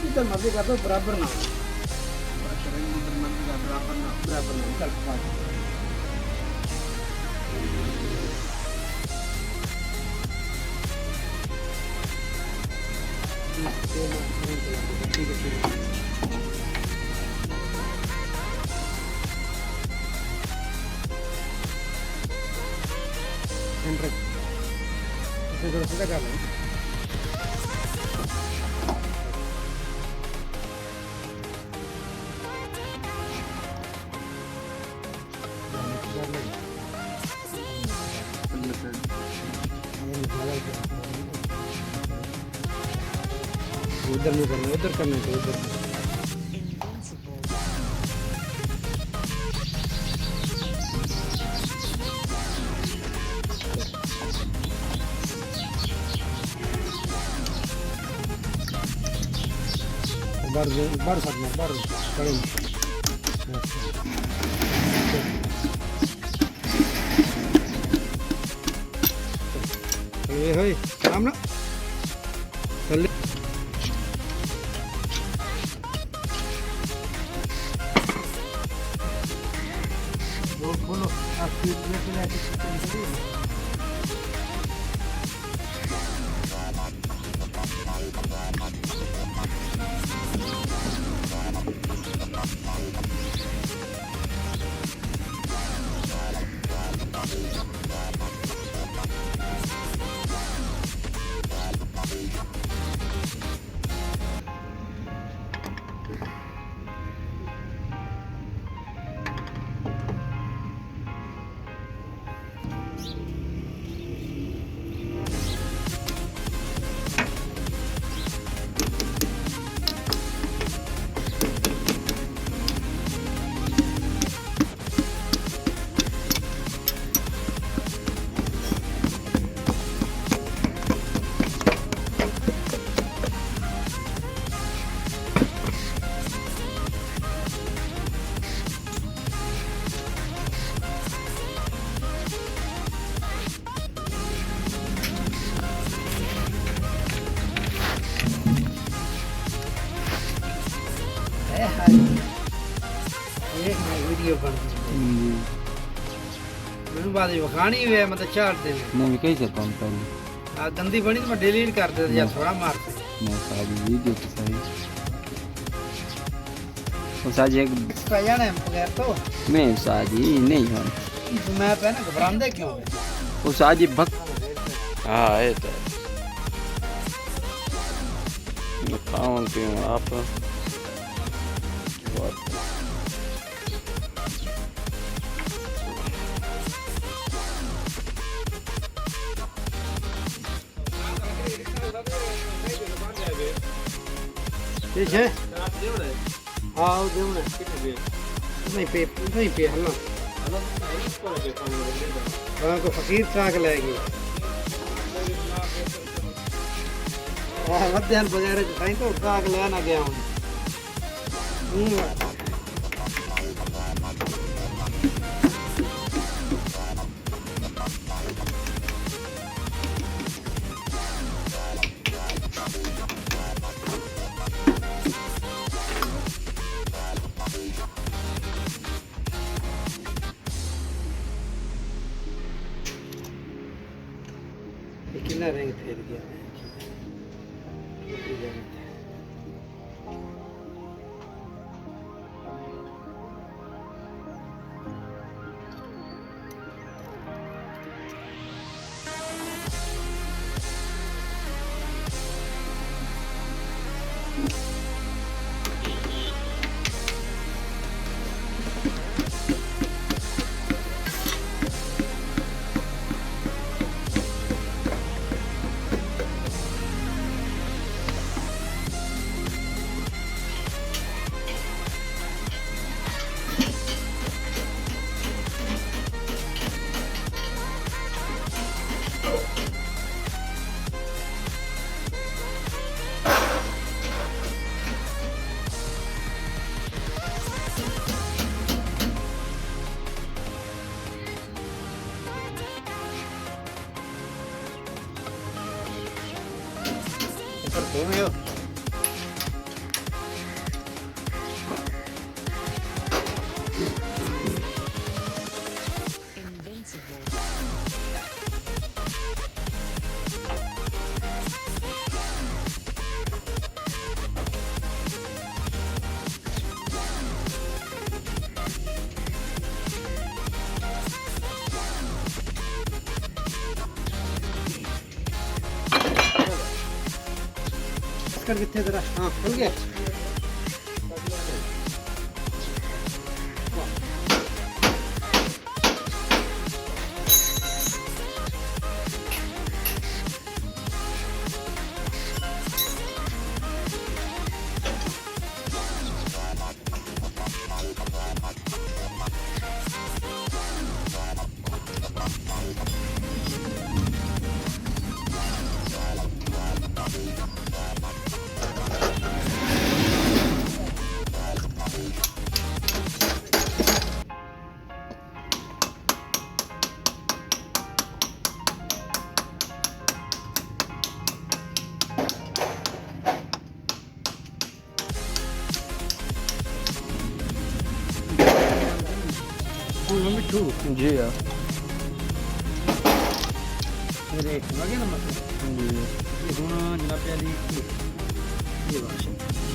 इधर मर्जी कर दो बराबर ना बराबर ना चल ठीक है सीधा कर लें उधर नहीं करना उधर करना है उधर बार सकना बार करें ये है काम ना चल बोलो आप वीडियो बन मैंने बाद वखानी है मतलब चार दिन नहीं कैसे कम पहले आ गंदी बनी तो मैं डिलीट कर देता या थोड़ा मारते नहीं सारी वीडियो तो सही उस आज एक इसका जाना है बगैर तो मैं शादी नहीं हूं तो मैं पे ना घबरांदे क्यों उस आज भक्त हां है तो खाऊं पीऊं आप ठीक है हाँ वो देव नहीं पे हल्ला हाँ को फकीर ट्रक लाएगी हाँ मध्याह्न बाजार कहीं तो ट्रक लेना गया हूँ कितना रंग फेर गया घूमियो कर कितने जरा हाँ खुल गया मिठू जी हाँ मेरे लगे ना मतलब जी ये दोनों जनाब वाली ये बात